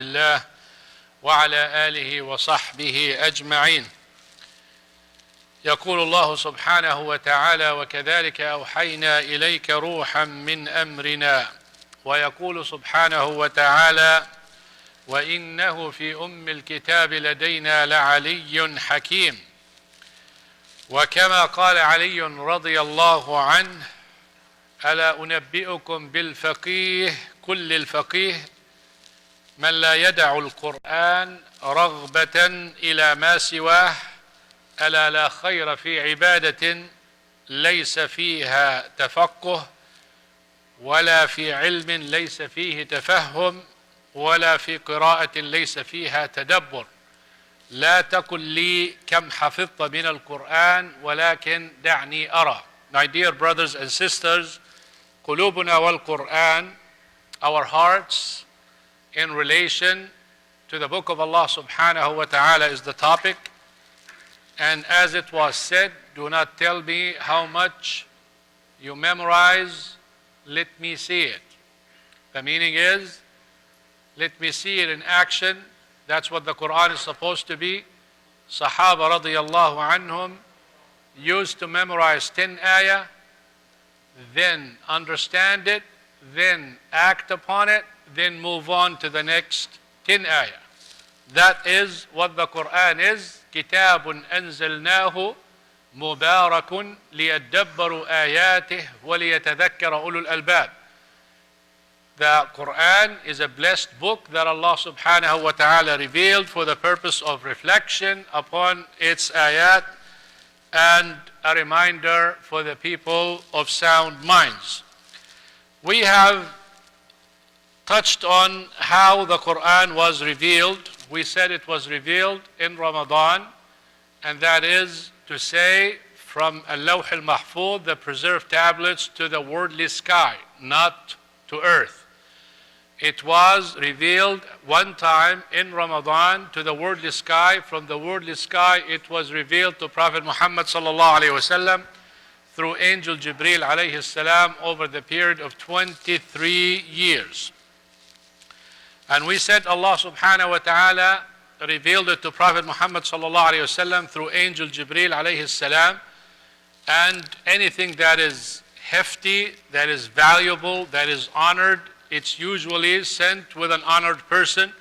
الله وعلى آله وصحبه أجمعين. يقول الله سبحانه وتعالى: وكذلك أوحينا إليك روحا من أمرنا. ويقول سبحانه وتعالى: وإنه في أم الكتاب لدينا لعلي حكيم. وكما قال علي رضي الله عنه: ألا أنبئكم بالفقيه كل الفقيه من لا يدع القرآن رغبة إلى ما سواه، ألا لا خير في عبادة ليس فيها تفقه، ولا في علم ليس فيه تفهم، ولا في قراءة ليس فيها تدبر. لا تقل لي كم حفظت من القرآن ولكن دعني أرى. My dear brothers and sisters, قلوبنا والقرآن, our hearts in relation to the book of Allah subhanahu wa ta'ala is the topic. And as it was said, do not tell me how much you memorize, let me see it. The meaning is, let me see it in action. That's what the Quran is supposed to be. Sahaba radiyallahu anhum used to memorize 10 ayah, then understand it, then act upon it, then move on to the next 10 ayah. That is what the Quran is. كتاب أنزلناه مبارك ليدبروا آياته وليتذكر أولو الألباب. The Quran is a blessed book that Allah subhanahu wa ta'ala revealed for the purpose of reflection upon its ayat and a reminder for the people of sound minds. We have touched on how the Quran was revealed. We said it was revealed in Ramadan, and that is to say from Al-Lawh al-Mahfuz, the preserved tablets, to the worldly sky, not to earth. It was revealed one time in Ramadan to the worldly sky. From the worldly sky it was revealed to Prophet Muhammad sallallahu alaihi wasallam through Angel Jibreel alayhi salam over the period of 23 years. And we said Allah subhanahu wa ta'ala revealed it to Prophet Muhammad sallallahu alaihi wasallam through Angel Jibreel alayhi salam, and anything that is hefty, that is valuable, that is honored, it's usually sent with an honored person,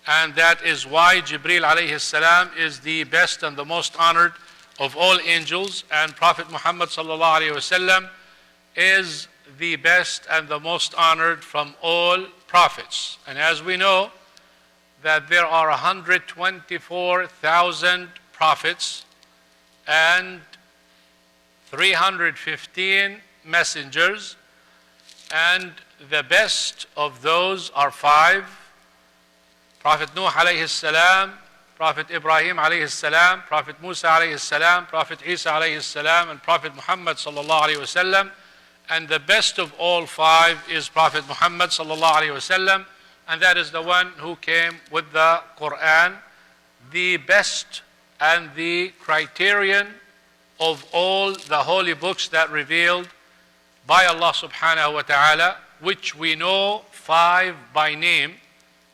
and that is why Jibreel alayhi salam is the best and the most honored of all angels, and Prophet Muhammad sallallahu alayhi wasallam is the best and the most honored from all prophets. And as we know that there are 124,000 prophets and 315 messengers, and the best of those are 5: Prophet Nuh alayhi salam, Prophet Ibrahim alayhi salam, Prophet Musa alayhi salam, Prophet Isa alayhi salam, and Prophet Muhammad sallallahu alayhi wasallam. And the best of all 5 is Prophet Muhammad sallallahu alayhi wasallam, and that is the one who came with the Quran, the best and the criterion of all the holy books that revealed by Allah subhanahu wa ta'ala, which we know 5 by name,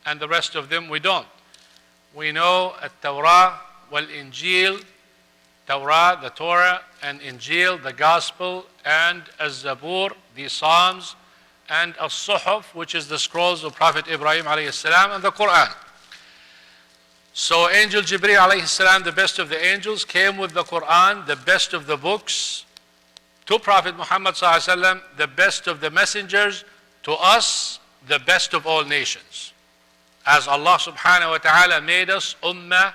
and the rest of them we don't. We know At-Tawrah wal-Injil, Torah, the Torah, and Injil, the Gospel, and Az-Zabur, the Psalms, and As-Suhuf, which is the scrolls of Prophet Ibrahim alayhi salam, and the Quran. So Angel Jibreel alayhi salam, the best of the angels, came with the Quran, the best of the books, to Prophet Muhammad sallallahu alaihi wasallam, the best of the messengers, to us, the best of all nations. As Allah subhanahu wa ta'ala made us ummah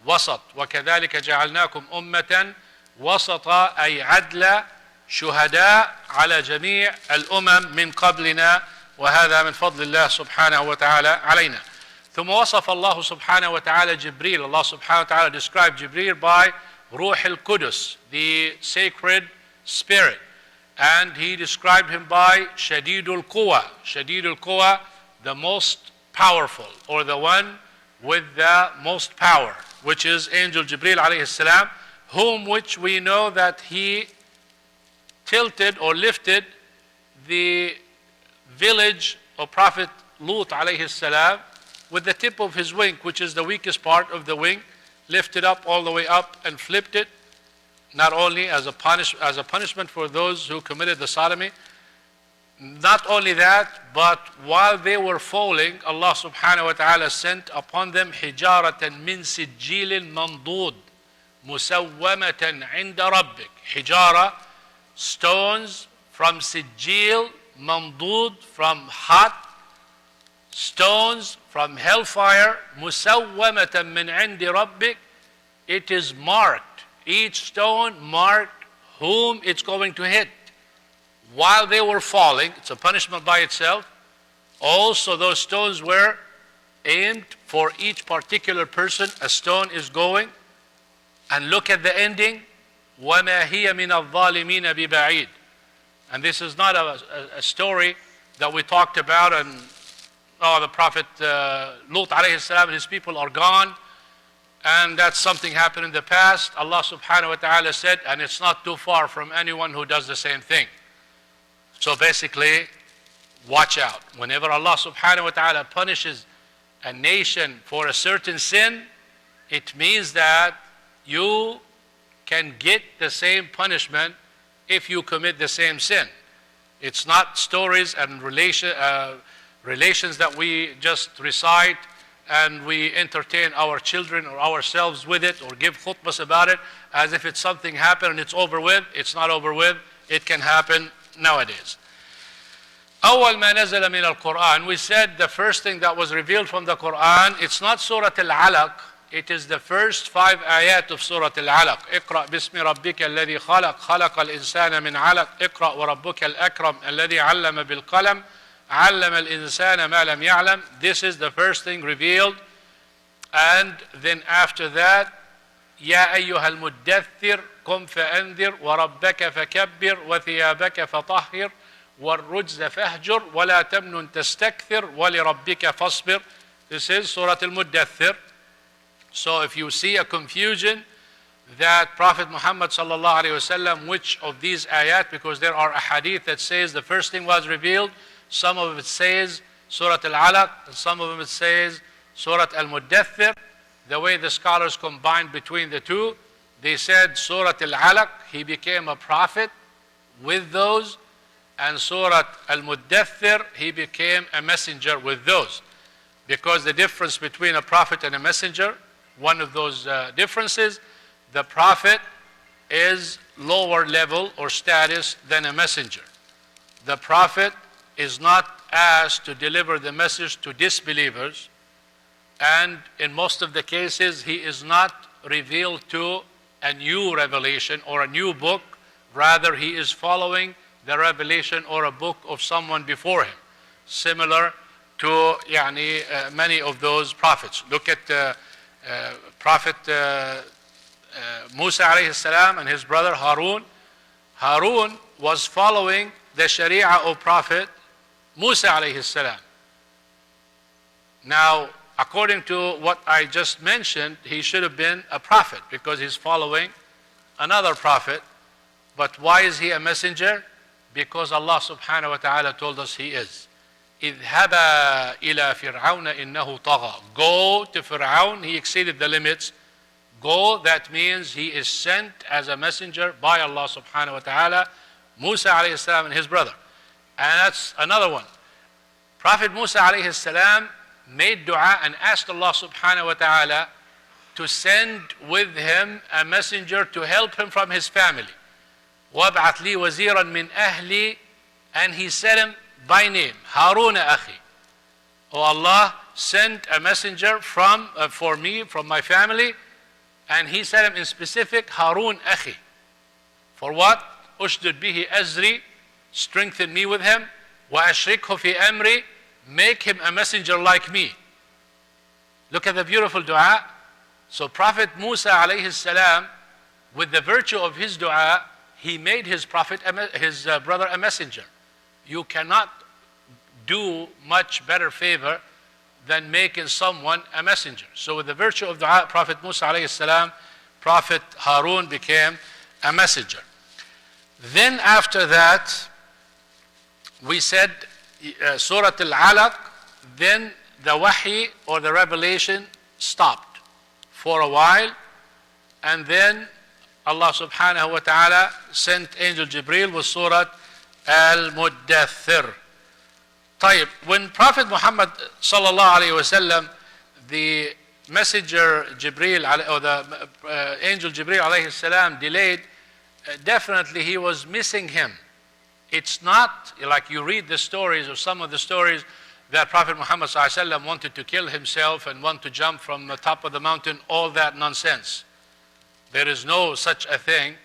wasat. وَكَذَلِكَ جَعَلْنَاكُمْ أُمَّةً وَسَطًا أي عدلا شهداء على جميع الأمم من قبلنا وهذا من فضل الله سبحانه وتعالى علينا. ثم وصف الله سبحانه وتعالى جبريل. Allah subhanahu wa ta'ala described Jibreel by Ruh al-Qudus, the sacred spirit. And he described him by Shadidul Quwa. Shadidul Quwa, the most powerful, or the one with the most power, which is Angel Jibreel alayhi salam, whom which we know that he tilted or lifted the village of Prophet Lut alayhi salam with the tip of his wing, which is the weakest part of the wing, lifted up all the way up and flipped it, not only as a punishment for those who committed the sodomy. Not only that, but while they were falling, Allah subhanahu wa ta'ala sent upon them hijaratan min sijilin mandud musawwamatan inda rabbik. Hijara, stones from sijil, mandud, from hot stones from hellfire, musawwamatan min indi rabbik. It is marked, each stone marked whom it's going to hit. While they were falling, it's a punishment by itself. Also, those stones were aimed for each particular person. A stone is going, and look at the ending, وَمَا هِيَ مِنَ الظَّالِمِينَ بِبَعِيدٍ. And this is not a story that we talked about, and the Prophet Lut alayhi salam and his people are gone, and that's something happened in the past. Allah subhanahu wa ta'ala said, and it's not too far from anyone who does the same thing. So basically, watch out. Whenever Allah subhanahu wa ta'ala punishes a nation for a certain sin, it means that you can get the same punishment if you commit the same sin. It's not stories and relations that we just recite and we entertain our children or ourselves with it, or give khutbahs about it as if it's something happened and it's over with. It's not over with. It can happen nowadays. أول ما نزل من القرآن, we said the first thing that was revealed from the Quran, it's not Surah Al-Alaq, it is the first 5 ayat of Surah Al-Alaq. اقرأ باسم ربك الذي خلق خلق الإنسان من علق اقرأ وربك الأكرم الذي علم بالقلم علم الإنسان ما لم يعلم. This is the first thing revealed. And then after that, يا أيها المدثر قم فأنذر وربك فكبر وثيابك فطهر والرجز فاهجر ولا تمنن تستكثر ولربك فاصبر. This is Surah Al-Muddathir. So if you see a confusion that Prophet Muhammad sallallahu alaihi wasallam, which of these ayat, because there are a hadith that says the first thing was revealed, some of it says Surah Al-Alaq, and some of it says Surah Al-Muddathir. The way the scholars combined between the two, they said Surah Al-Alaq, he became a prophet with those, and Surah Al-Muddathir, he became a messenger with those. Because the difference between a prophet and a messenger, one of those differences, the prophet is lower level or status than a messenger. The prophet is not asked to deliver the message to disbelievers, and in most of the cases he is not revealed to a new revelation or a new book. Rather, he is following the revelation or a book of someone before him, similar to many of those prophets. Look at Prophet Musa alayhi salam and his brother Harun. Harun was following the Sharia of Prophet Musa alayhi salam. Now, according to what I just mentioned, he should have been a prophet because he's following another prophet. But why is he a messenger? Because Allah subhanahu wa ta'ala told us he is. اذهبا إلى فرعون إنه طغى. Go to Fir'aun, he exceeded the limits. Go, that means he is sent as a messenger by Allah subhanahu wa ta'ala, Musa alayhi salam and his brother. And that's another one. Prophet Musa alayhi salam made dua and asked Allah subhanahu wa ta'ala to send with him a messenger to help him from his family. وَابْعَثْ لِي وَزِيرًا مِّنْ أَهْلِي. And he said him by name, Harun akhi. Oh Allah, send a messenger for me, from my family. And he said him in specific, Harun akhi. For what? Ushdud bihi azri, strengthen me with him. Wa ashrikhu fi amri, make him a messenger like me. Look at the beautiful dua. So Prophet Musa alayhi salam, with the virtue of his dua, he made his brother a messenger. You cannot do much better favor than making someone a messenger. So with the virtue of dua, Prophet Musa alayhi salam, Prophet Harun became a messenger. Then after that, we said Surah Al-Alaq, then the wahi or the revelation stopped for a while, and then Allah subhanahu wa ta'ala sent Angel Jibreel with Surah Al-Muddathir. طيب, when Prophet Muhammad sallallahu alayhi wa sallam, the messenger Jibreel or the angel Jibreel alayhi salam delayed, definitely he was missing him. It's not like you read the stories or some of the stories that Prophet Muhammad sallallahu alayhi wa sallam wanted to kill himself and want to jump from the top of the mountain, all that nonsense. There is no such a thing.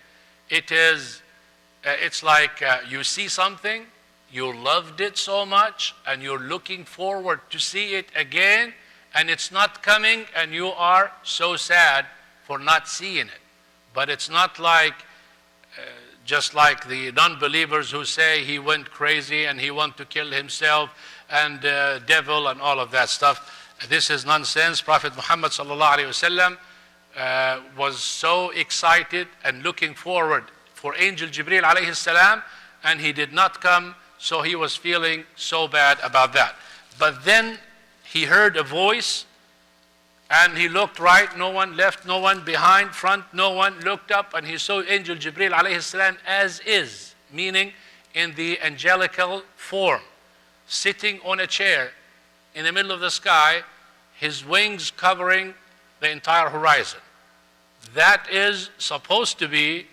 It's like you see something, you loved it so much, and you're looking forward to see it again, and it's not coming, and you are so sad for not seeing it. But it's not like, just like the non-believers who say he went crazy and he wanted to kill himself and devil and all of that stuff. This is nonsense. Prophet Muhammad sallallahu alaihi wasallam was so excited and looking forward for Angel Jibreel alayhi salam, and he did not come, so he was feeling so bad about that. But then he heard a voice, and he looked right, no one, left, no one, behind, front, no one, looked up, and he saw Angel Jibreel alayhi salam as is, meaning in the angelical form, sitting on a chair in the middle of the sky, his wings covering the entire horizon. That is supposed to be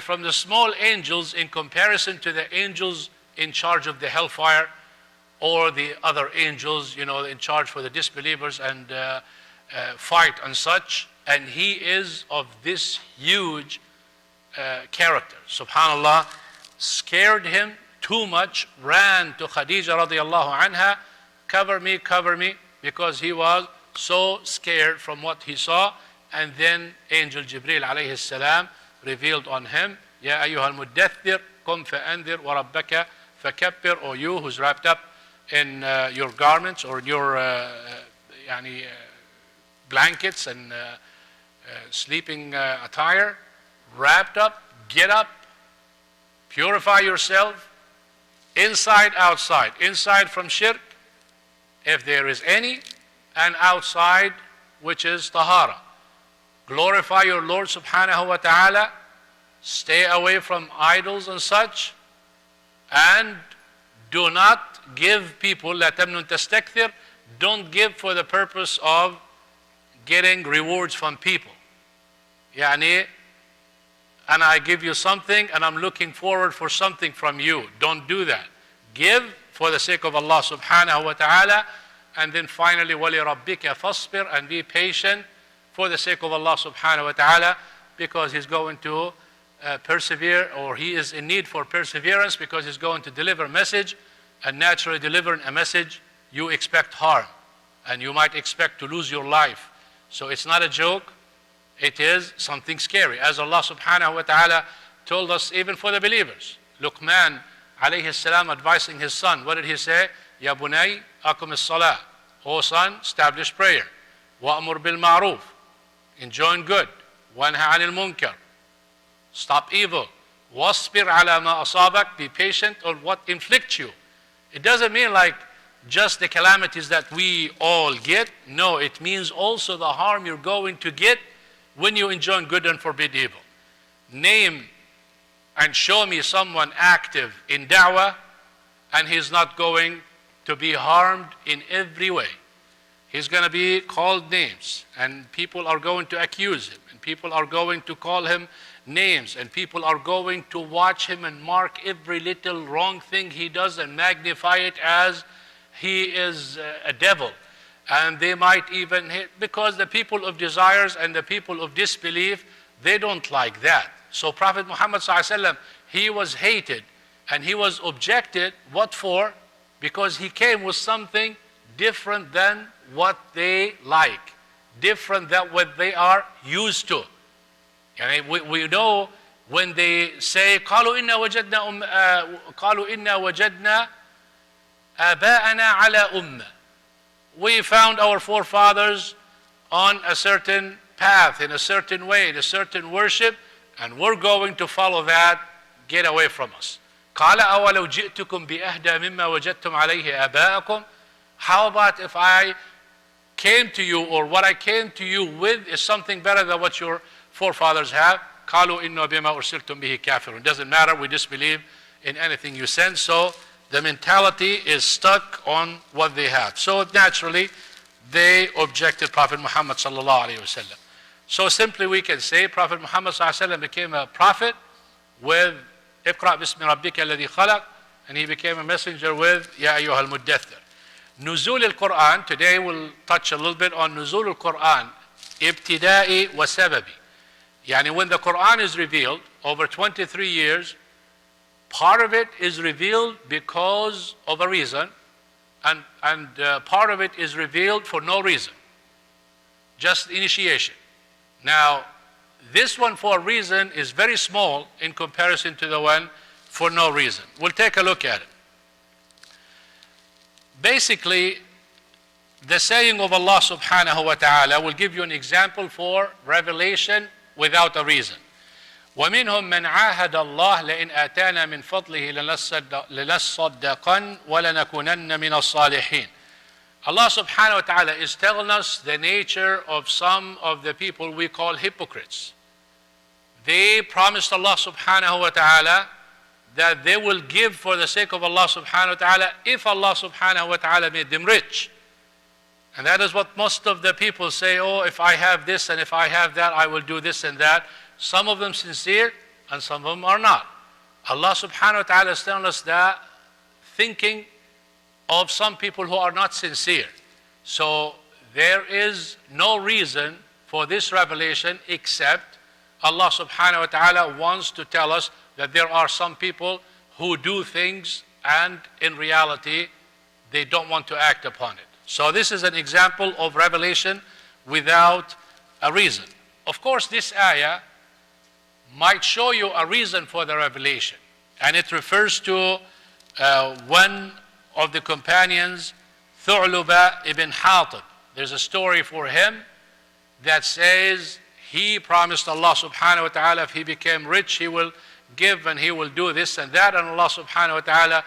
from the small angels in comparison to the angels in charge of the hellfire, or the other angels, in charge for the disbelievers and fight and such. And he is of this huge character. Subhanallah, scared him too much, ran to Khadija radiallahu anha, cover me, because he was so scared from what he saw. And then Angel Jibreel alayhi salam revealed on him, Ya ayyuhal muddathir, qum fa'andir wa rabbaka fakabbir, or you who's wrapped up in your garments or your blankets and sleeping attire, wrapped up, get up, purify yourself, inside, outside. Inside from shirk, if there is any, and outside, which is tahara. Glorify your Lord subhanahu wa ta'ala, stay away from idols and such, and do not give people, la tamnun tastakthir, don't give for the purpose of getting rewards from people. And I give you something and I'm looking forward for something from you. Don't do that. Give for the sake of Allah subhanahu wa ta'ala, and then finally, wali rabbika fasbir, and be patient for the sake of Allah subhanahu wa ta'ala, because he's going to persevere, or he is in need for perseverance, because he's going to deliver a message, and naturally delivering a message, you expect harm, and you might expect to lose your life. So it's not a joke, it is something scary. As Allah subhanahu wa ta'ala told us, even for the believers. Luqman alayhi salam advising his son, what did he say? Ya bunay, akum as-salah. O son, establish prayer. Wa'amur bil ma'ruf. Enjoin good. Wanha anil munkar. Stop evil. Wasbir ala ma asabak. Be patient on what inflicts you. It doesn't mean like just the calamities that we all get. No, it means also the harm you're going to get when you enjoin good and forbid evil. Name and show me someone active in da'wah, and he's not going to be harmed in every way. He's going to be called names, and people are going to accuse him, and people are going to call him names, and people are going to watch him and mark every little wrong thing he does and magnify it as he is a devil. And they might even hit, because the people of desires and the people of disbelief, they don't like that. So Prophet Muhammad ﷺ, he was hated and he was objected. What for? Because he came with something different than what they like, different than what they are used to. And we know when they say, قالوا إنا وجدنا آباءنا على أمة. We found our forefathers on a certain path, in a certain way, in a certain worship, and we're going to follow that. Get away from us. قال أولو جئتكم بأهدى مما وجدتم عليه آباءكم. How about if I came to you, or what I came to you with is something better than what your forefathers have? قالوا إنه بما أرسلتم به كافرون. Doesn't matter, we disbelieve in anything you send. So the mentality is stuck on what they have. So naturally, they objected Prophet Muhammad sallallahu alaihi wasallam. So simply we can say Prophet Muhammad sallallahu alaihi wasallam became a prophet with اقرأ باسم ربك الذي خلق, and he became a messenger with يا أيها المدثر. نزول القرآن, today we'll touch a little bit on نزول القرآن ابتدائي وسببي. يعني when the Quran is revealed over 23 years, part of it is revealed because of a reason, and part of it is revealed for no reason, just initiation. Now, this one for a reason is very small in comparison to the one for no reason. We'll take a look at it. Basically, the saying of Allah subhanahu wa ta'ala will give you an example for revelation without a reason. وَمِنْهُمْ مَنْ عَاهَدَ اللَّهِ لَإِنْ آتَانَا مِنْ فَضْلِهِ لَنَصَّدَّقَنَّ وَلَنَكُونَنَّ مِنَ الصَّالِحِينَ. Allah subhanahu wa ta'ala is telling us the nature of some of the people we call hypocrites. They promised Allah subhanahu wa ta'ala that they will give for the sake of Allah subhanahu wa ta'ala if Allah subhanahu wa ta'ala made them rich. And that is what most of the people say, oh, if I have this and if I have that, I will do this and that. Some of them sincere and some of them are not. Allah subhanahu wa ta'ala is telling us that thinking of some people who are not sincere. So there is no reason for this revelation except Allah subhanahu wa ta'ala wants to tell us that there are some people who do things and in reality they don't want to act upon it. So this is an example of revelation without a reason. Of course, this ayah might show you a reason for the revelation, and it refers to one of the companions, Thu'luba ibn Hatib. There's a story for him that says he promised Allah subhanahu wa ta'ala if he became rich, he will give and he will do this and that, and Allah subhanahu wa ta'ala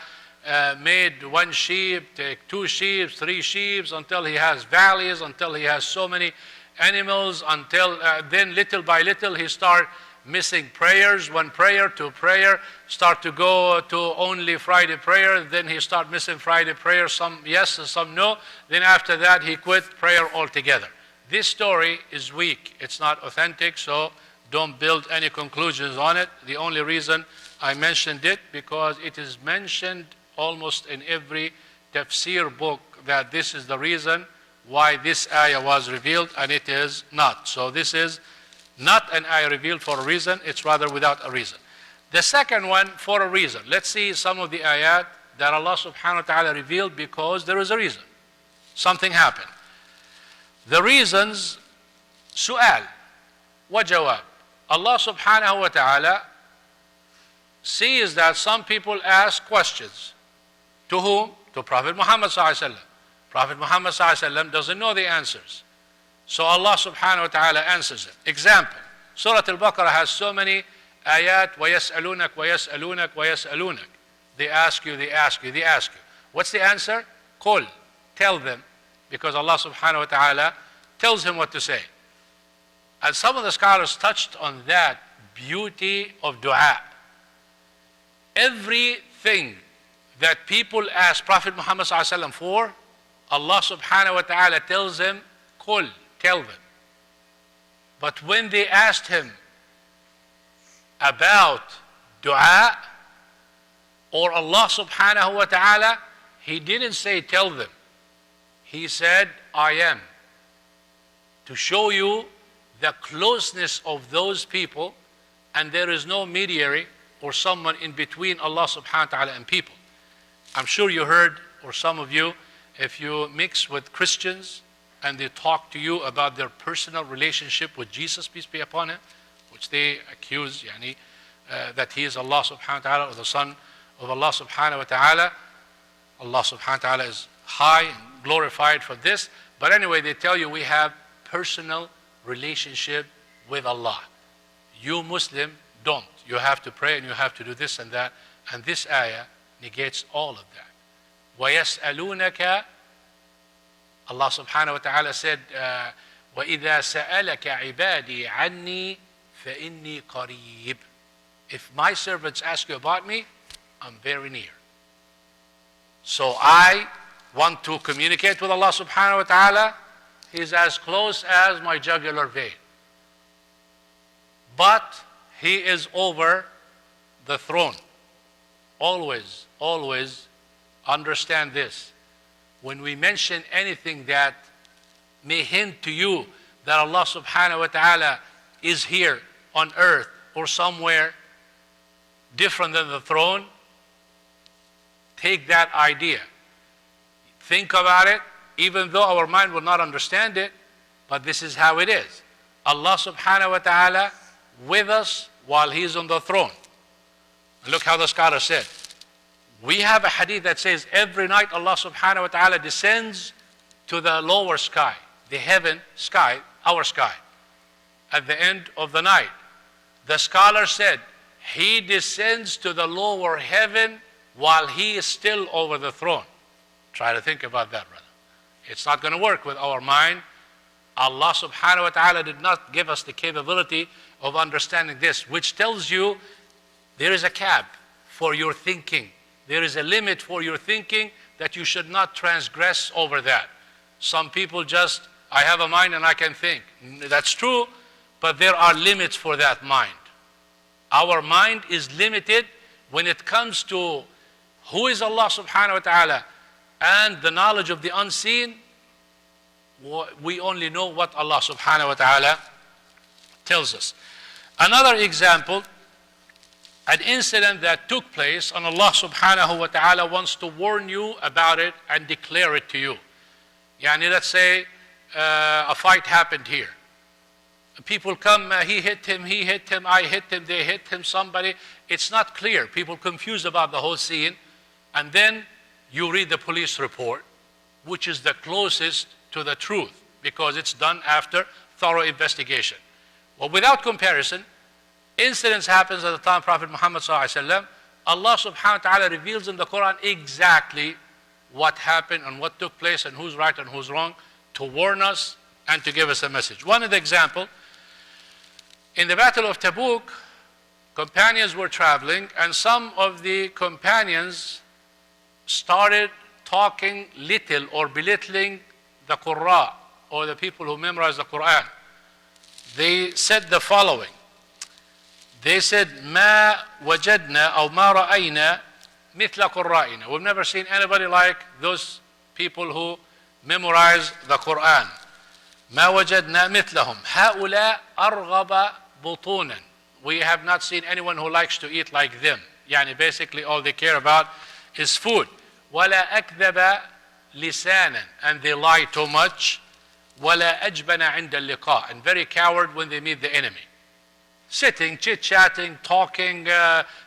made one sheep, take 2 sheep, 3 sheep, until he has valleys, until he has so many animals, until then little by little he start missing prayers. One prayer, 2 prayer, start to go to only Friday prayer. Then he start missing Friday prayer, some yes and some no. Then after that he quit prayer altogether. This story is weak. It's not authentic, so don't build any conclusions on it. The only reason I mentioned it because it is mentioned almost in every tafsir book that this is the reason why this ayah was revealed, and it is not. So this is not an ayah revealed for a reason, it's rather without a reason. The second one for a reason. Let's see some of the ayat that Allah subhanahu wa ta'ala revealed because there is a reason. Something happened. The reasons, su'al wa jawab. Allah subhanahu wa ta'ala sees that some people ask questions. To whom? To Prophet Muhammad sallallahu alaihi wasallam. Prophet Muhammad sallallahu alaihi wasallam doesn't know the answers. So Allah subhanahu wa ta'ala answers it. Example, Surah Al-Baqarah has so many ayat, وَيَسْأَلُونَكَ وَيَسْأَلُونَكَ وَيَسْأَلُونَكَ. They ask you, they ask you, they ask you. What's the answer? Qul, tell them. Because Allah subhanahu wa ta'ala tells him what to say. And some of the scholars touched on that beauty of dua. Everything that people ask Prophet Muhammad sallallahu alaihi wasallam for, Allah subhanahu wa ta'ala tells him, Qul, tell them. But when they asked him about dua or Allah subhanahu wa ta'ala, he didn't say tell them. He said, I am. To show you the closeness of those people, and there is no mediator or someone in between Allah subhanahu wa ta'ala and people. I'm sure you heard, or some of you, if you mix with Christians and they talk to you about their personal relationship with Jesus, peace be upon him, which they accuse that he is Allah subhanahu wa ta'ala or the son of Allah subhanahu wa ta'ala. Allah subhanahu wa ta'ala is high and glorified for this. But anyway, they tell you we have personal relationship with Allah. You Muslim don't. You have to pray and you have to do this and that. And this ayah negates all of that. وَيَسْأَلُونَكَ Allah subhanahu wa ta'ala said, وَإِذَا سَأَلَكَ عِبَادِي عَنِّي فَإِنِّي قَرِيبٌ. If my servants ask you about me, I'm very near. So I want to communicate with Allah subhanahu wa ta'ala. He's as close as my jugular vein. But He is over the throne. Always, always understand this. When we mention anything that may hint to you that Allah subhanahu wa ta'ala is here on earth or somewhere different than the throne, take that idea. Think about it, even though our mind will not understand it, but this is how it is. Allah subhanahu wa ta'ala with us while He's on the throne. And look how the scholar said. We have a hadith that says every night Allah subhanahu wa ta'ala descends to the lower sky, the heaven sky, our sky, at the end of the night. The scholar said He descends to the lower heaven while He is still over the throne. Try to think about that, brother. It's not going to work with our mind. Allah subhanahu wa ta'ala did not give us the capability of understanding this, which tells you there is a cap for your thinking. There is a limit for your thinking that you should not transgress over that. Some people just, I have a mind and I can think. That's true, but there are limits for that mind. Our mind is limited when it comes to who is Allah subhanahu wa ta'ala and the knowledge of the unseen. We only know what Allah subhanahu wa ta'ala tells us. Another example, an incident that took place and Allah subhanahu wa ta'ala wants to warn you about it and declare it to you. Yani let's say a fight happened here. People come, he hit him, I hit him, they hit him, somebody. It's not clear. People confused about the whole scene. And then you read the police report, which is the closest to the truth because it's done after thorough investigation. Well, without comparison, incidents happens at the time of Prophet Muhammad ﷺ. Allah subhanahu wa ta'ala reveals in the Quran exactly what happened and what took place and who's right and who's wrong to warn us and to give us a message. One of the example, in the Battle of Tabuk, companions were traveling and some of the companions started talking little or belittling the Qur'an or the people who memorize the Quran. They said the following. They said, ما وجدنا أو ما رأينا مثل قرائنا. We've never seen anybody like those people who memorize the Quran. ما وجدنا مثلهم هؤلاء أرغب بطونا. We have not seen anyone who likes to eat like them. Yani basically all they care about is food. ولا أكذب لسانا. And they lie too much. ولا أجبن عند اللقاء. And very coward when they meet the enemy. Sitting, chit-chatting, talking,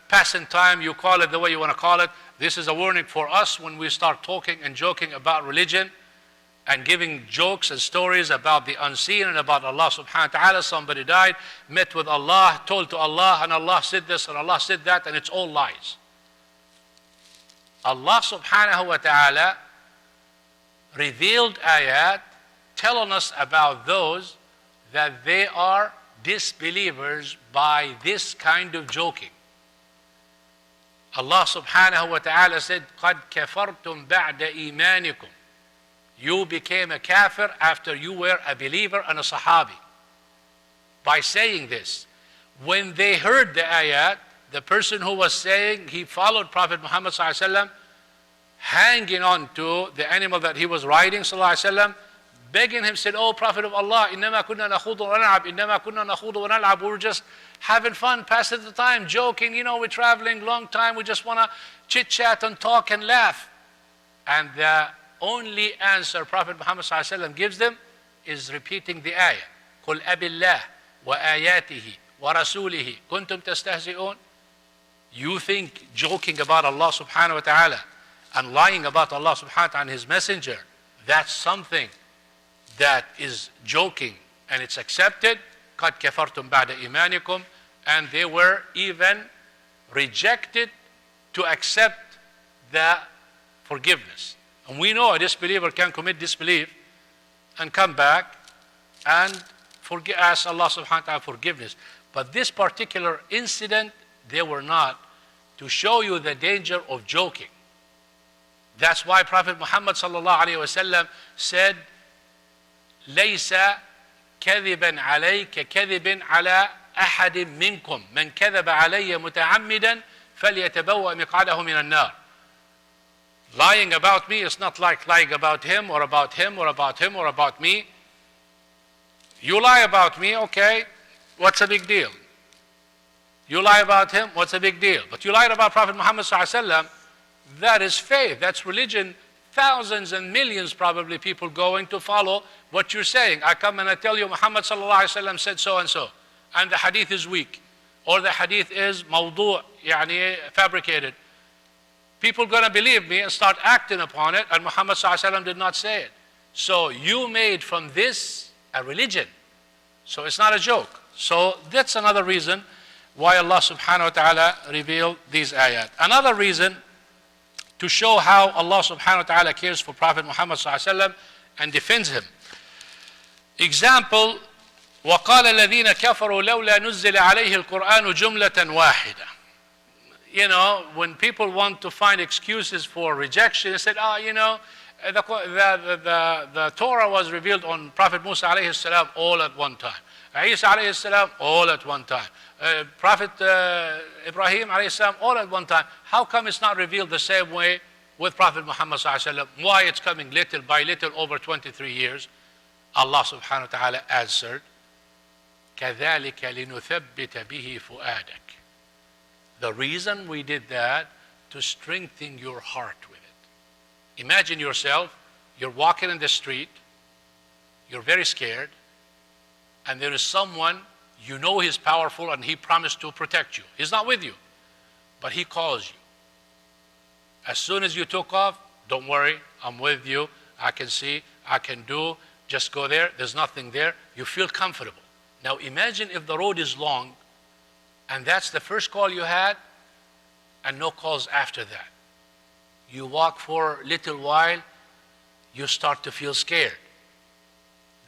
passing time, you call it the way you want to call it. This is a warning for us when we start talking and joking about religion and giving jokes and stories about the unseen and about Allah subhanahu wa ta'ala. Somebody died, met with Allah, told to Allah, and Allah said this and Allah said that, and it's all lies. Allah subhanahu wa ta'ala revealed ayat telling us about those that they are disbelievers by this kind of joking. Allah subhanahu wa ta'ala said, قَدْ كَفَرْتُمْ بَعْدَ إِيمَانِكُمْ. You became a kafir after you were a believer and a sahabi. By saying this, when they heard the ayat, the person who was saying he followed Prophet Muhammad sallallahu alaihi wasallam, hanging on to the animal that he was riding sallallahu alaihi wasallam, begging him, said, "Oh Prophet of Allah, إنما كنا نخوض ونلعب, إنما كنا نخوض ونلعب." We were just having fun, passing the time, joking. You know, we're traveling long time. We just want to chit chat and talk and laugh. And the only answer Prophet Muhammad sallallahu alaihi wasallam gives them is repeating the ayah. قل أبي الله وآياته ورسوله كنتم تستهزئون. You think joking about Allah subhanahu wa ta'ala and lying about Allah subhanahu wa ta'ala and His messenger, that's something that is joking and it's accepted? قَدْ كَفَرْتُمْ بَعْدَ إِيمَانِكُمْ. And they were even rejected to accept the forgiveness. And we know a disbeliever can commit disbelief and come back and ask Allah subhanahu wa ta'ala forgiveness. But this particular incident, they were not, to show you the danger of joking. That's why Prophet Muhammad sallallahu alayhi wa sallam said, لَيْسَ كَذِبًا عَلَيْكَ كَذِبٍ عَلَى أَحَدٍ مِّنْكُمْ مَنْ كَذَبَ عَلَيَّ مُتَعَمِّدًا فَلْيَتَبَوَّأْ مِقْعَدَهُ مِنَ النَّارِ. Lying about me is not like lying about him or about him or about him or about me. You lie about me, okay, what's a big deal? You lie about him, what's a big deal? But you lied about Prophet Muhammad sallallahu alaihi wasallam, that is faith, that's religion. Thousands and millions probably people going to follow what you're saying. I come and I tell you Muhammad sallallahu alaihi wasallam said so and so, and the hadith is weak, or the hadith is mawdu', yani fabricated. People going to believe me and start acting upon it, and Muhammad sallallahu alaihi wasallam did not say it. So you made from this a religion. So it's not a joke. So that's another reason why Allah subhanahu wa ta'ala revealed these ayat. Another reason to show how Allah subhanahu wa ta'ala cares for Prophet Muhammad sallallahu alaihi wasallam and defends him. Example, وَقَالَ الَّذِينَ كَفَرُوا لَوْلَا نُزِّلَ عَلَيْهِ الْقُرْآنُ جُمْلَةً وَاحِدًا. You know, when people want to find excuses for rejection, they said, the Torah was revealed on Prophet Musa alayhi salam all at one time. Isa alayhi salam all at one time. Prophet Ibrahim alayhi salam all at one time. How come it's not revealed the same way with Prophet Muhammad sallallahu alaihi wasallam? Why it's coming little by little over 23 years? Allah subhanahu wa ta'ala answered, كَذَلِكَ لِنُثَبِّتَ بِهِ فُؤَادَكَ. The reason we did that, to strengthen your heart with it. Imagine yourself, you're walking in the street, you're very scared, and there is someone, you know he's powerful and he promised to protect you. He's not with you, but he calls you. As soon as you took off, don't worry, I'm with you, I can see, I can do, just go there, there's nothing there, you feel comfortable. Now imagine if the road is long, and that's the first call you had, and no calls after that. You walk for a little while, you start to feel scared.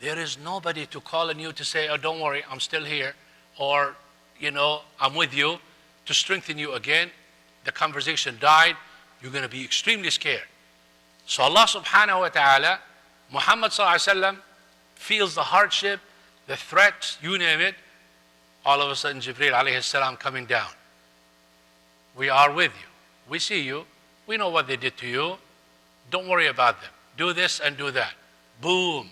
There is nobody to call on you to say, oh, don't worry, I'm still here, or, I'm with you, to strengthen you again. The conversation died, you're going to be extremely scared. So Allah subhanahu wa ta'ala, Muhammad sallallahu alaihi wasallam, feels the hardship, the threats, you name it. All of a sudden, Jibreel alayhi salam coming down. We are with you. We see you. We know what they did to you. Don't worry about them. Do this and do that. Boom.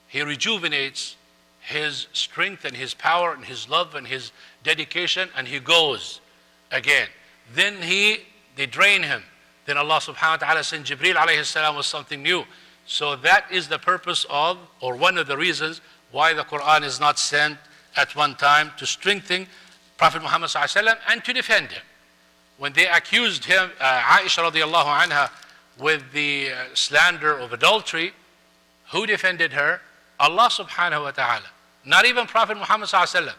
He rejuvenates his strength and his power and his love and his dedication, and he goes again. Then they drain him. Then Allah subhanahu wa ta'ala sent Jibreel alayhi salam with something new. So that is the purpose of, or one of the reasons why the Quran is not sent at one time, to strengthen Prophet Muhammad sallallahu alaihi wasallam and to defend him. When they accused him, Aisha radiallahu anha, with the slander of adultery, who defended her? Allah subhanahu wa ta'ala. Not even Prophet Muhammad sallallahu alaihi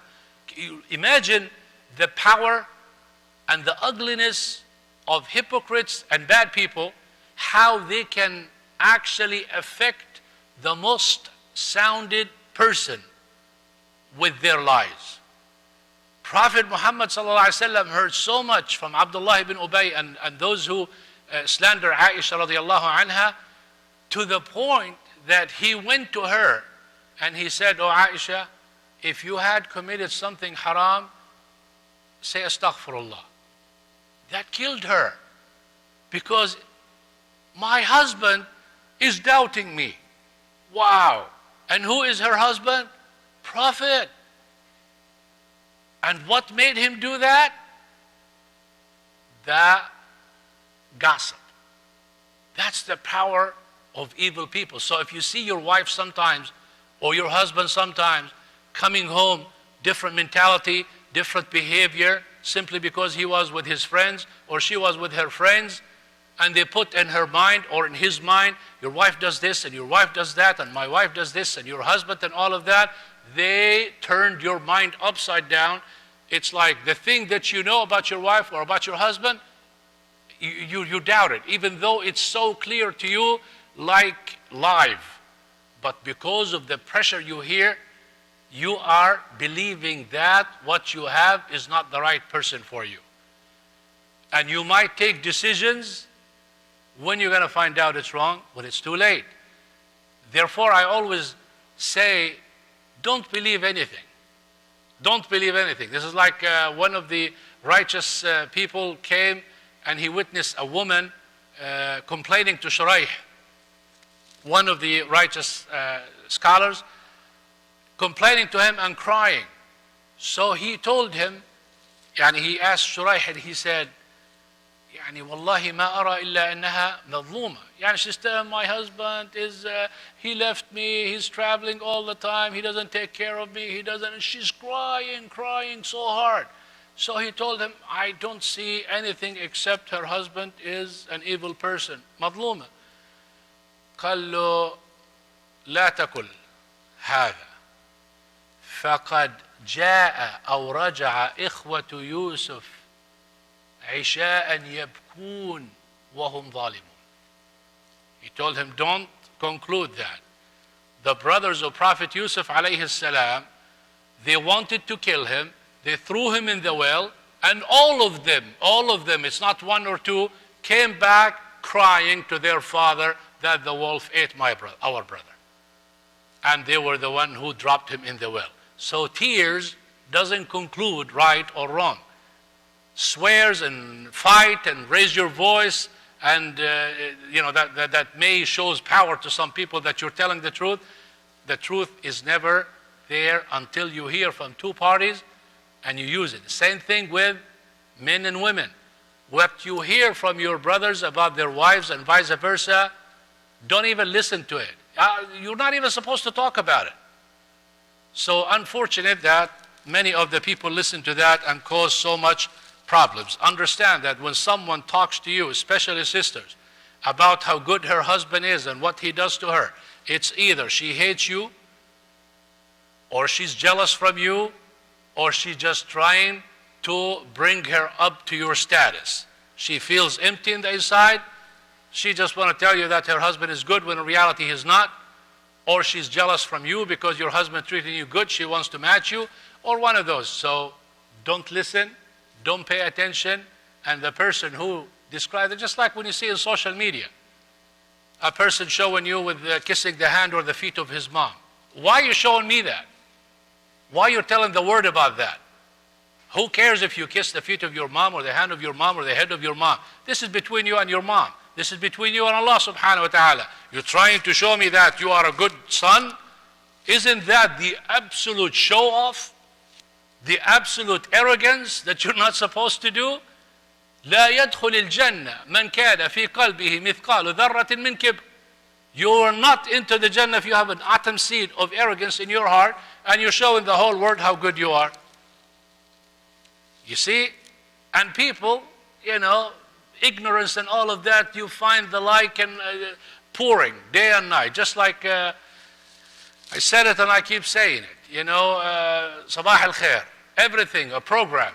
wasallam. Imagine the power and the ugliness of hypocrites and bad people, how they can actually affect the most sounded person with their lies. Prophet Muhammad sallallahu alaihi wasallam heard so much from Abdullah ibn Ubay and those who slander Aisha radiallahu anha, to the point that he went to her and he said, oh Aisha, if you had committed something haram, say astaghfirullah. That killed her, because my husband is doubting me. Wow. And who is her husband? Prophet. And what made him do that? The gossip. That's the power of evil people. So if you see your wife sometimes, or your husband sometimes, coming home, different mentality, different behavior, simply because he was with his friends or she was with her friends, and they put in her mind or in his mind, your wife does this and your wife does that and my wife does this and your husband and all of that, they turned your mind upside down. It's like the thing that you know about your wife or about your husband, you doubt it, even though it's so clear to you, like live. but because of the pressure you hear, you are believing that what you have is not the right person for you. And you might take decisions when you're going to find out it's wrong, when it's too late. Therefore, I always say, don't believe anything. Don't believe anything. This is like one of the righteous people came and he witnessed a woman complaining to Shuraih, one of the righteous scholars, complaining to him and crying. So he told him, he asked Shuraih and he said, والله ما أرى إلا أنها مظلومة. She's telling my husband is, he left me, he's traveling all the time, he doesn't take care of me, and she's crying so hard. So he told him, I don't see anything except her husband is an evil person. مظلومة. قال له لا تقل هذا فقد جاء أو رجع إخوة يوسف عشاء يبكون وهم ظالمون. He told him, don't conclude that. The brothers of Prophet Yusuf alayhi salam, they wanted to kill him, they threw him in the well, and all of them, it's not one or two, came back crying to their father that the wolf ate our brother. And they were the one who dropped him in the well. So tears doesn't conclude right or wrong. Swears and fight and raise your voice and that may shows power to some people that you're telling the truth. The truth is never there until you hear from two parties and you use it. Same thing with men and women. What you hear from your brothers about their wives and vice versa, don't even listen to it. You're not even supposed to talk about it. So unfortunate that many of the people listen to that and cause so much problems. Understand that when someone talks to you, especially sisters, about how good her husband is and what he does to her, it's either she hates you, or she's jealous from you, or she's just trying to bring her up to your status. She feels empty in the inside. She just want to tell you that her husband is good when in reality he's not. Or she's jealous from you because your husband treating you good. She wants to match you, or one of those. So don't listen. Don't pay attention, and the person who described it, just like when you see in social media, a person showing you with kissing the hand or the feet of his mom. Why are you showing me that? Why are you telling the word about that? Who cares if you kiss the feet of your mom or the hand of your mom or the head of your mom? This is between you and your mom. This is between you and Allah subhanahu wa ta'ala. You're trying to show me that you are a good son? Isn't that the absolute show-off? The absolute arrogance that you're not supposed to do? لا يدخل الجنة من كان في قلبه مثقال ذرة من كبر. You are not into the Jannah if you have an atom seed of arrogance in your heart and you're showing the whole world how good you are. You see? And people, ignorance and all of that, you find the like and pouring day and night. Just like I said it and I keep saying it. صباح الخير, everything, a program.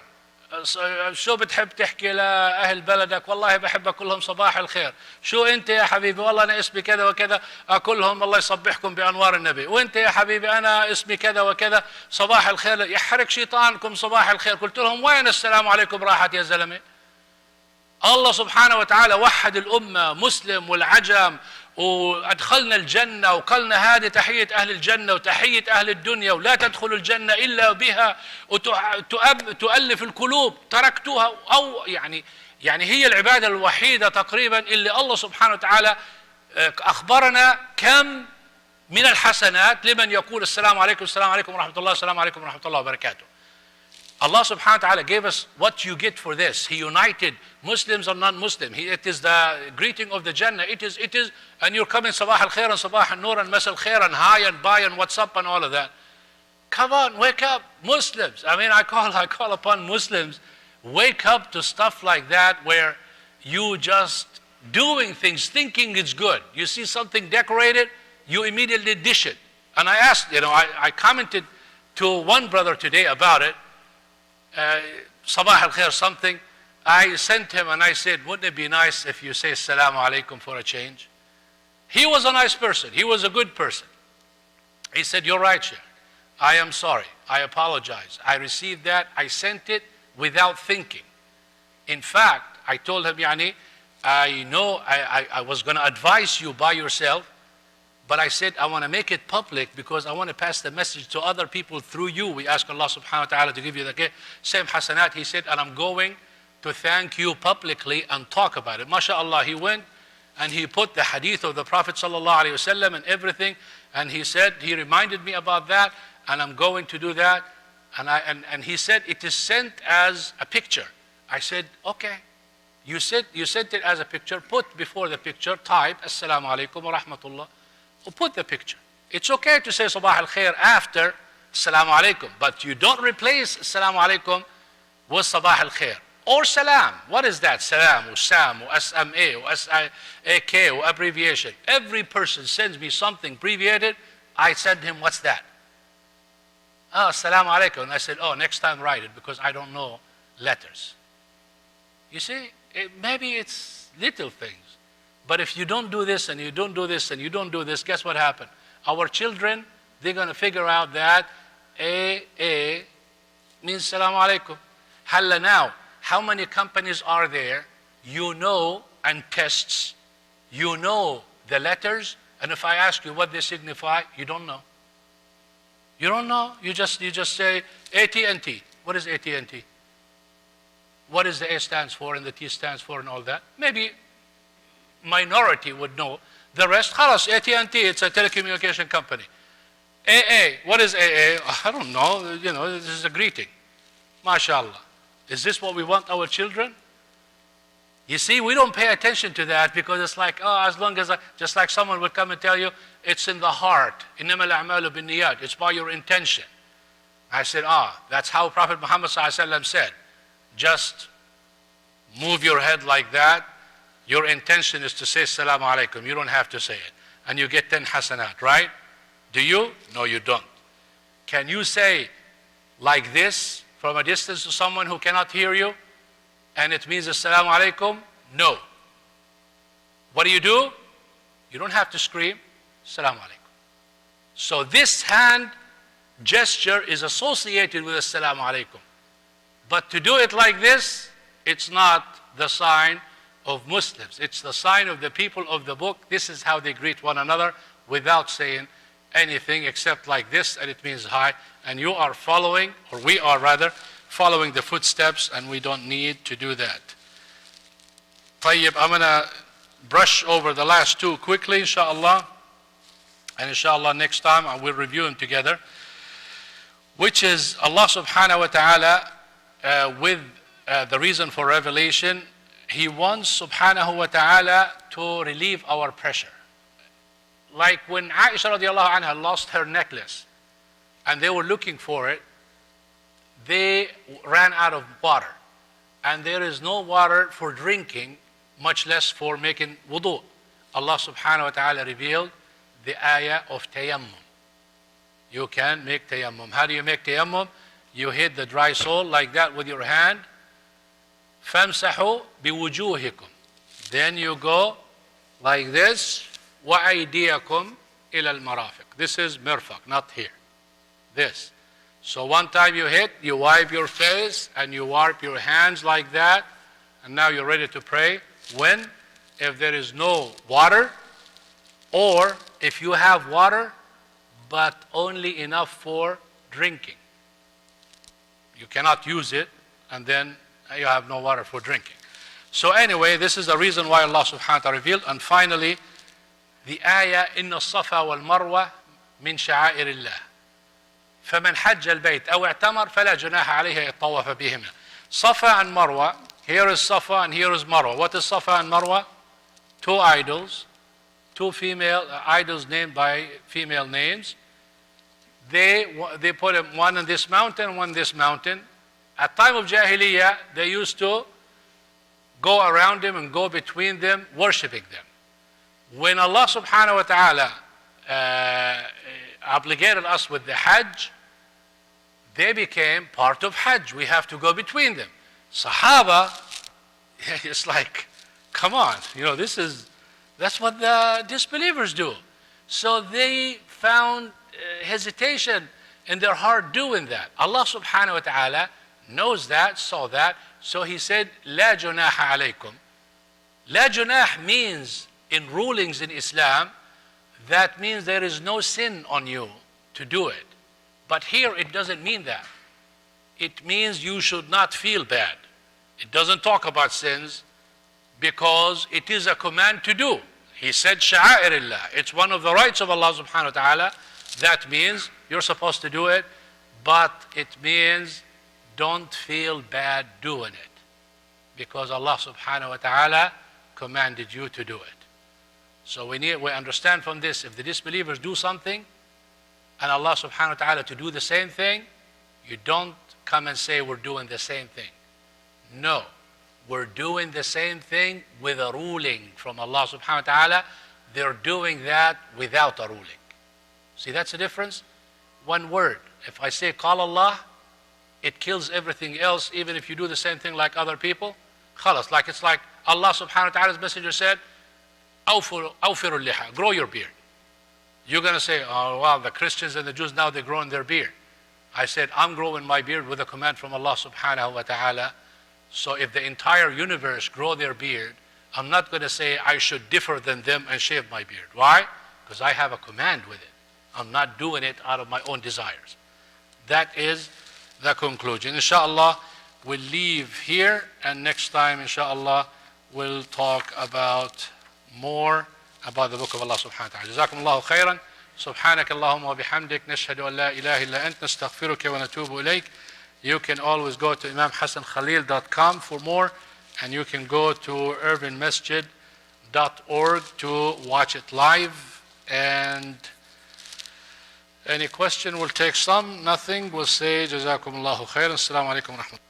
شو بتحب تحكي لأهل بلدك؟ والله بحب كلهم صباح الخير. شو أنت يا حبيبي؟ والله أنا اسمي كذا وكذا، أكلهم الله يصبحكم بأنوار النبي. وأنت يا حبيبي أنا اسمي كذا وكذا، صباح الخير، يحرق شيطانكم صباح الخير. قلت لهم وين السلام عليكم راحت يا زلمة؟ الله سبحانه وتعالى وحد الأمة، مسلم والعجم، وأدخلنا الجنة وقالنا هذه تحية أهل الجنة وتحية أهل الدنيا، ولا تدخلوا الجنة إلا بها، وتؤلف القلوب. تركتوها، أو يعني هي العبادة الوحيدة تقريبا اللي الله سبحانه وتعالى أخبرنا كم من الحسنات لمن يقول السلام عليكم السلام عليكم ورحمة الله السلام عليكم ورحمة الله وبركاته. Allah subhanahu wa ta'ala gave us what you get for this. He united Muslims and non-Muslim. It is the greeting of the Jannah. It is, and you're coming Sabah al-Khair and Sabah al-Nur and Mas al-Khair and hi and bye and what's up and all of that. Come on, wake up, Muslims. I call upon Muslims, wake up to stuff like that where you just doing things, thinking it's good. You see something decorated, you immediately dish it. And I asked, I commented to one brother today about it. Sabah al-Khair something. I sent him and I said, wouldn't it be nice if you say Assalamu alaikum for a change? He was a nice person. He was a good person. He said, you're right, Sheikh. I am sorry. I apologize. I received that. I sent it without thinking. In fact, I told him, Yani, I know I was going to advise you by yourself, but I said I want to make it public because I want to pass the message to other people through you. We ask Allah subhanahu wa ta'ala to give you the same hasanat. He said, and I'm going to thank you publicly and talk about it. MashaAllah, he went and he put the hadith of the Prophet sallallahu alaihi wasallam and everything, and he said, he reminded me about that, and I'm going to do that. And he said, it is sent as a picture. I said, okay. You sent it as a picture. Put before the picture, type, Assalamu alaikum wa rahmatullah. Or put the picture. It's okay to say Sabah al-Khair after Assalamu alaikum, but you don't replace Assalamu alaikum with Sabah al-Khair. Or Salam. What is that? Salam, or Sam, or SMA, or S-I-A-K, or abbreviation. Every person sends me something abbreviated, I send him, what's that? Oh, Assalamu alaikum. And I said, oh, next time write it because I don't know letters. You see, maybe it's little things. But if you don't do this and you don't do this and you don't do this, guess what happened? Our children, they're going to figure out that A means Salaam alaikum. Halla now, how many companies are there? You know, and tests. You know the letters, and if I ask you what they signify, you don't know. You don't know. You just say AT&T. What is AT&T? What is the A stands for and the T stands for and all that? Maybe minority would know. The rest, khalas, AT&T, it's a telecommunication company. AA, what is AA? I don't know, you know, this is a greeting. MashaAllah. Is this what we want our children? You see, we don't pay attention to that because it's like, oh, as long as, just like someone would come and tell you, it's in the heart. إِنَّمَا الْأَعْمَالُ بِالنِّيَّاتِ. It's by your intention. I said, that's how Prophet Muhammad ﷺ said. Just move your head like that. Your intention is to say Assalamu alaikum. You don't have to say it. And you get 10 hasanat, right? Do you? No, you don't. Can you say like this from a distance to someone who cannot hear you? And it means Assalamu alaikum? No. What do? You don't have to scream Assalamu alaikum. So this hand gesture is associated with Assalamu alaikum. But to do it like this, it's not the sign of Muslims. It's the sign of the people of the book. This is how they greet one another without saying anything except like this, and it means hi. And you are following, or we are rather, following the footsteps, and we don't need to do that. طيب, I'm going to brush over the last two quickly, inshallah. And inshallah next time I will review them together. Which is Allah subhanahu wa ta'ala with the reason for revelation. He wants subhanahu wa ta'ala to relieve our pressure. Like when Aisha radiallahu anha lost her necklace and they were looking for it, they ran out of water. And there is no water for drinking, much less for making wudu. Allah subhanahu wa ta'ala revealed the ayah of tayammum. You can make tayammum. How do you make tayammum? You hit the dry sole like that with your hand. فَامْسَحُوا بِوُجُوهِكُمْ. Then you go like this. وَأَيْدِيَكُمْ إِلَى الْمَرَافِقِ. This is mirfaq, not here. This. So one time you hit, you wipe your face and you wipe your hands like that. And now you're ready to pray. When? If there is no water, or if you have water, but only enough for drinking. You cannot use it, and then you have no water for drinking. So anyway, this is the reason why Allah subhanahu wa ta'ala revealed. And finally, the ayah, إِنَّ الصَّفَا وَالْمَرْوَةَ مِنْ شَعَائِرِ اللَّهِ فَمَنْ حَجَّ الْبَيْتَ أَوْ اعْتَمَرَ فَلَا جُنَاحَ عَلَيْهِ يَطَّوَّفَ بِهِمَا. Safa and Marwa. Here is Safa and here is Marwa. What is Safa and Marwa? Two idols. Two female idols named by female names. They put one on this mountain, one on this mountain. At time of Jahiliyyah, they used to go around them and go between them, worshipping them. When Allah subhanahu wa ta'ala obligated us with the Hajj, they became part of Hajj. We have to go between them. Sahaba, it's like, come on, you know, that's what the disbelievers do. So they found hesitation in their heart doing that. Allah subhanahu wa ta'ala knows that, saw that, so He said, لا جناح عليكم. لا جناح means, in rulings in Islam, that means there is no sin on you to do it. But here it doesn't mean that. It means you should not feel bad. It doesn't talk about sins because it is a command to do. He said, sha'airillah. It's one of the rights of Allah subhanahu wa ta'ala. That means you're supposed to do it, but it means don't feel bad doing it because Allah subhanahu wa ta'ala commanded you to do it. So we understand from this, if the disbelievers do something and Allah subhanahu wa ta'ala to do the same thing, you don't come and say we're doing the same thing. No, we're doing the same thing with a ruling from Allah subhanahu wa ta'ala. They're doing that without a ruling. See, that's the difference. One word. If I say call Allah, it kills everything else, even if you do the same thing like other people. Khalas, like it's like Allah subhanahu wa ta'ala's messenger said, awfiru liha, grow your beard. You're going to say, oh, well, the Christians and the Jews now they're growing their beard. I said, I'm growing my beard with a command from Allah subhanahu wa ta'ala. So if the entire universe grow their beard, I'm not going to say I should differ than them and shave my beard. Why? Because I have a command with it. I'm not doing it out of my own desires. That is the conclusion. Inshallah, we'll leave here, and next time, inshallah, we'll talk about more about the book of Allah subhanahu wa ta'ala. جزاكم الله خيرا. سبحانك اللهم وبحمدك نشهد أن لا إله إلا أنت نستغفرك ونتوب إليك. You can always go to imamhasankhalil.com for more, and you can go to irvingmasjid.org to watch it live. And any question, we'll take some. Nothing, we'll say جزاكم الله خيرا. السلام عليكم ورحمة الله.